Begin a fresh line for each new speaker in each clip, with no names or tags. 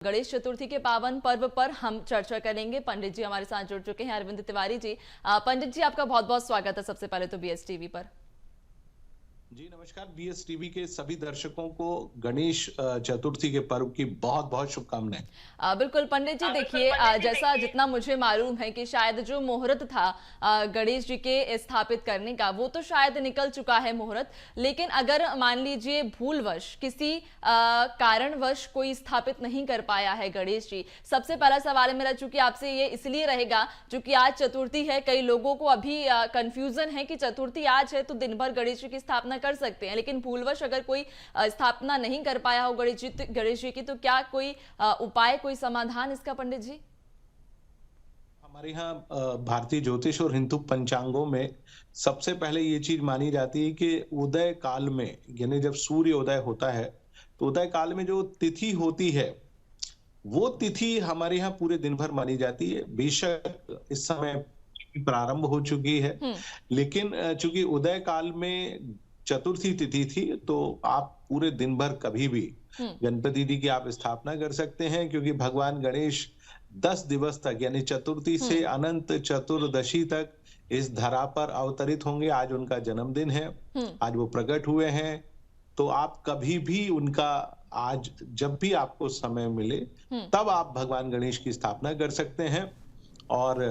गणेश चतुर्थी के पावन पर्व पर हम चर्चा करेंगे। पंडित जी हमारे साथ जुड़ चुके हैं, अरविंद तिवारी जी। पंडित जी, आपका बहुत बहुत स्वागत है सबसे पहले तो बीएस टीवी पर।
जी नमस्कार। बीएस टीवी के सभी दर्शकों को गणेश चतुर्थी के पर्व की बहुत बहुत शुभकामनाएं।
बिल्कुल पंडित जी, देखिए जैसा जितना मुझे मालूम है कि शायद जो मुहूर्त था गणेश जी के स्थापित करने का, वो तो शायद निकल चुका है मुहूर्त। लेकिन अगर मान लीजिए भूलवश किसी कारणवश कोई स्थापित नहीं कर पाया है गणेश जी, सबसे पहला सवाल मेरा चूंकि आपसे ये इसलिए रहेगा क्योंकि आज चतुर्थी है, कई लोगों को अभी कंफ्यूजन है कि चतुर्थी आज है तो दिन भर गणेश जी की स्थापना कर सकते हैं, लेकिन भूलवश अगर कोई स्थापना नहीं कर पाया हो गणेश जी की, तो क्या कोई उपाय, कोई समाधान इसका पंडित जी?
हमारे यहाँ भारतीय ज्योतिष और हिंदू पंचांगों में सबसे पहले ये चीज मानी जाती है कि उदय काल में, यानी जब सूर्य उदय होता है तो उदय काल में जो तिथि होती है वो तिथि हमारे यहाँ पूरे दिन भर मानी जाती है। बेशक इस समय प्रारंभ हो चुकी है, लेकिन चूंकि उदय काल में चतुर्थी तिथि थी तो आप पूरे दिन भर कभी भी गणपति जी की आप स्थापना कर सकते हैं, क्योंकि भगवान गणेश 10 दिवस तक यानी चतुर्थी से अनंत चतुर्दशी तक इस धरा पर अवतरित होंगे। आज उनका जन्मदिन है, आज वो प्रकट हुए हैं, तो आप कभी भी उनका, आज जब भी आपको समय मिले तब आप भगवान गणेश की स्थापना कर सकते हैं। और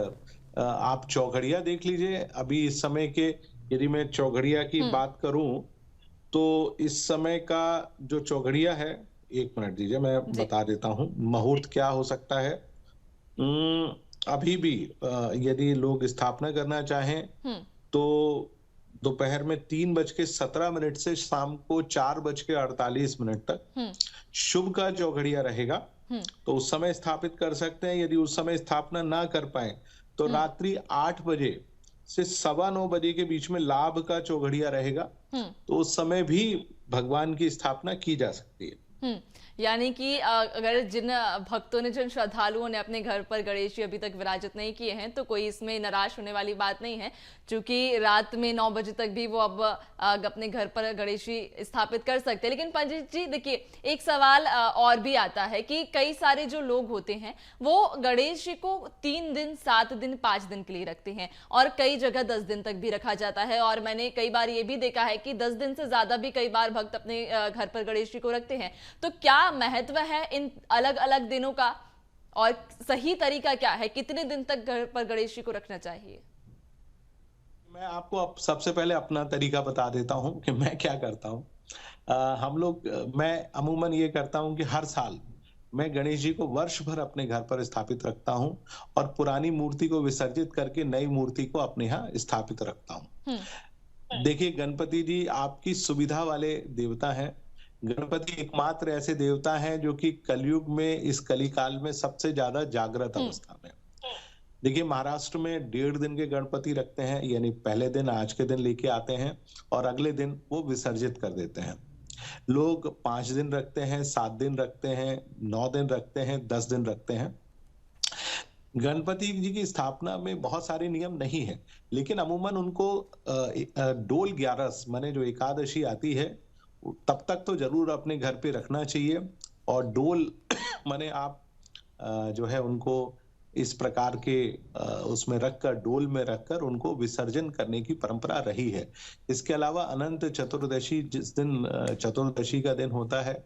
आप चौघड़िया देख लीजिए। अभी इस समय के, यदि मैं चौघड़िया की बात करूं तो इस समय का जो चौघड़िया है, एक मिनट दीजिए मैं बता देता हूं मुहूर्त क्या हो सकता है। अभी भी यदि लोग स्थापना करना चाहें तो दोपहर में 3:17 से शाम को 4:48 तक शुभ का चौघड़िया रहेगा, तो उस समय स्थापित कर सकते हैं। यदि उस समय स्थापना ना कर पाए तो रात्रि 8 बजे से 9:15 बजे के बीच में लाभ का चौघड़िया रहेगा, तो उस समय भी भगवान की स्थापना की जा सकती है।
यानी कि अगर जिन भक्तों ने, जिन श्रद्धालुओं ने अपने घर पर गणेश जी अभी तक विराजित नहीं किए हैं, तो कोई इसमें निराश होने वाली बात नहीं है, क्योंकि रात में 9 बजे तक भी वो अब अपने घर पर गणेश जी स्थापित कर सकते हैं। लेकिन पंडित जी देखिए, एक सवाल और भी आता है कि कई सारे जो लोग होते हैं वो गणेश जी को 3 दिन, 7 दिन, 5 दिन के लिए रखते हैं, और कई जगह 10 दिन तक भी रखा जाता है। और मैंने कई बार ये भी देखा है कि 10 दिन से ज्यादा भी कई बार भक्त अपने घर पर गणेश जी को रखते हैं। तो क्या महत्व है इन अलग अलग दिनों का, और सही तरीका क्या है, कितने दिन तक घर पर गणेश जी को रखना चाहिए?
मैं आपको अब सबसे पहले अपना तरीका बता देता हूं कि मैं क्या करता हूं। मैं अमूमन ये करता हूं कि हर साल मैं गणेश जी को वर्ष भर अपने घर पर स्थापित रखता हूं और पुरानी मूर्ति को विसर्जित करके नई मूर्ति को अपने यहाँ स्थापित रखता हूं। देखिए, गणपति जी आपकी सुविधा वाले देवता हैं। गणपति एकमात्र ऐसे देवता हैं जो कि कलयुग में, इस कलिकाल में सबसे ज्यादा जागृत अवस्था में। देखिए, महाराष्ट्र में 1.5 दिन के गणपति रखते हैं, यानी पहले दिन आज के दिन लेके आते हैं और अगले दिन वो विसर्जित कर देते हैं। लोग 5 दिन रखते हैं, 7 दिन रखते हैं, 9 दिन रखते हैं, 10 दिन रखते हैं। गणपति जी की स्थापना में बहुत सारे नियम नहीं है, लेकिन अमूमन उनको डोल 11 माने जो एकादशी आती है तब तक तो जरूर अपने घर पे रखना चाहिए। और डोल माने आप जो है उनको इस प्रकार के उसमें रखकर, डोल में रखकर उनको विसर्जन करने की परंपरा रही है। इसके अलावा अनंत चतुर्दशी, जिस दिन चतुर्दशी का दिन होता है,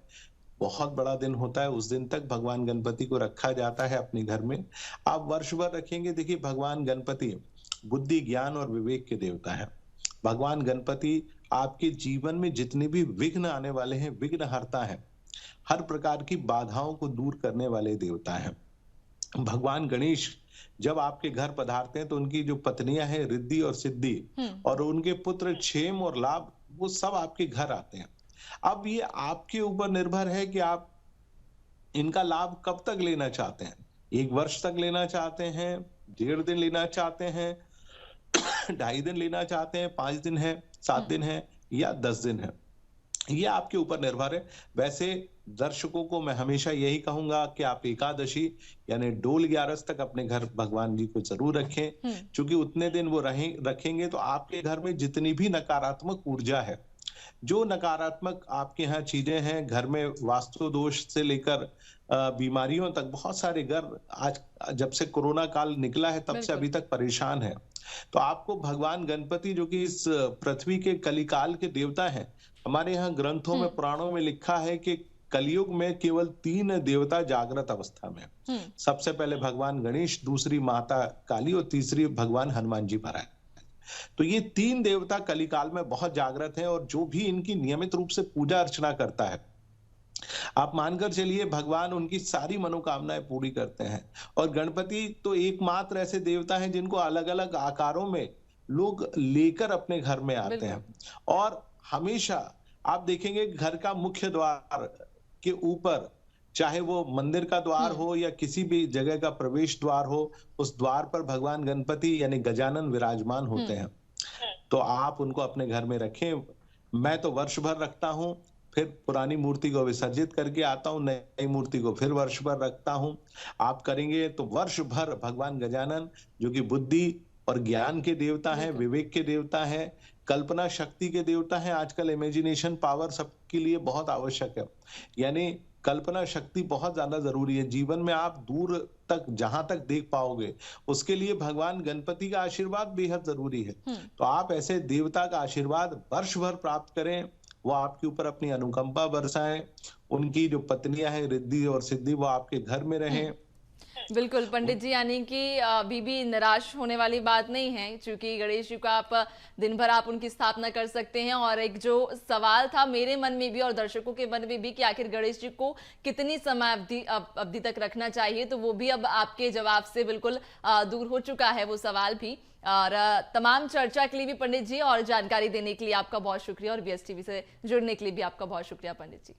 बहुत बड़ा दिन होता है, उस दिन तक भगवान गणपति को रखा जाता है अपने घर में। आप वर्ष भर रखेंगे। देखिए, भगवान गणपति बुद्धि, ज्ञान और विवेक के देवता है। भगवान गणपति आपके जीवन में जितने भी विघ्न आने वाले हैं, विघ्नहर्ता है, हर प्रकार की बाधाओं को दूर करने वाले देवता हैं। भगवान गणेश जब आपके घर पधारते हैं तो उनकी जो पत्नियां हैं रिद्धि और सिद्धि, और उनके पुत्र क्षेम और लाभ, वो सब आपके घर आते हैं। अब ये आपके ऊपर निर्भर है कि आप इनका लाभ कब तक लेना चाहते हैं। 1 वर्ष तक लेना चाहते हैं, 1.5 दिन लेना चाहते हैं, 2.5 दिन लेना चाहते हैं, 5 दिन है, 7 दिन है या 10 दिन है, ये आपके ऊपर निर्भर है। वैसे दर्शकों को मैं हमेशा यही कहूंगा कि आप एकादशी यानी डोल 11 तक अपने घर भगवान जी को जरूर रखें, क्योंकि उतने दिन वो रखेंगे तो आपके घर में जितनी भी नकारात्मक ऊर्जा है जो नकारात्मक आपके यहाँ चीजें हैं, घर में वास्तु दोष से लेकर बीमारियों तक, बहुत सारे घर आज जब से कोरोना काल निकला है तब से
बिल्कुल।
अभी तक परेशान है। तो आपको भगवान गणपति, जो कि इस पृथ्वी के कलिकाल के देवता हैं, हमारे यहाँ ग्रंथों
हुँ,
में, पुराणों में लिखा है कि कलयुग में केवल 3 देवता जागृत अवस्था में हैं।
हुँ,
सबसे पहले भगवान गणेश, दूसरी माता काली और तीसरी भगवान हनुमान जी महाराज। तो ये 3 देवता कलिकाल में बहुत जागृत हैं, और जो भी इनकी नियमित रूप से पूजा अर्चना करता है, आप मानकर चलिए भगवान उनकी सारी मनोकामनाएं पूरी करते हैं। और गणपति तो एकमात्र ऐसे देवता हैं जिनको अलग-अलग आकारों में लोग लेकर अपने घर में आते
बिल्कुल।
हैं। और हमेशा आप देखेंगे घर का मुख्य द्वार के ऊपर, चाहे वो मंदिर का द्वार
हुँ,
हो या किसी भी जगह का प्रवेश द्वार हो, उस द्वार पर भगवान गणपति यानी गजानन विराजमान
हुँ।
होते हैं। तो आप उनको अपने घर में रखें। मैं तो वर्ष भर रखता हूँ, फिर पुरानी मूर्ति को विसर्जित करके आता हूँ, नई मूर्ति को फिर वर्ष भर रखता हूँ। आप करेंगे तो वर्ष भर भगवान गजानन, जो कि बुद्धि और ज्ञान के देवता हैं,
बिल्कुल।
विवेक के देवता हैं, कल्पना शक्ति के देवता हैं। आजकल इमेजिनेशन पावर सबके लिए बहुत आवश्यक है। यानी कल्पना शक्ति बहुत ज़्यादा ज़रूरी है। जीवन में आप दूर तक जहाँ तक देख पाओगे, उसके लिए भगवान गणपति का आशीर्वाद बेहद ज़रूरी है।
हुँ।
तो आप ऐसे देवता का आशीर्वाद वर्ष भर प्राप्त करें, वो आपके ऊपर अपनी अनुकंपा बरसाएँ, उनकी जो पत्नियाँ हैं रिद्धि और सिद्धि, वो आपके घर में
हुँ।
रहें।
बिल्कुल पंडित जी, यानी कि अभी भी निराश होने वाली बात नहीं है, क्योंकि गणेश जी को आप दिन भर आप उनकी स्थापना कर सकते हैं। और एक जो सवाल था मेरे मन में भी और दर्शकों के मन में भी कि आखिर गणेश जी को कितनी समय अवधि तक रखना चाहिए, तो वो भी अब आपके जवाब से बिल्कुल दूर हो चुका है वो सवाल भी। और तमाम चर्चा के लिए भी पंडित जी और जानकारी देने के लिए आपका बहुत शुक्रिया, और BSTV से जुड़ने के लिए भी आपका बहुत शुक्रिया पंडित जी।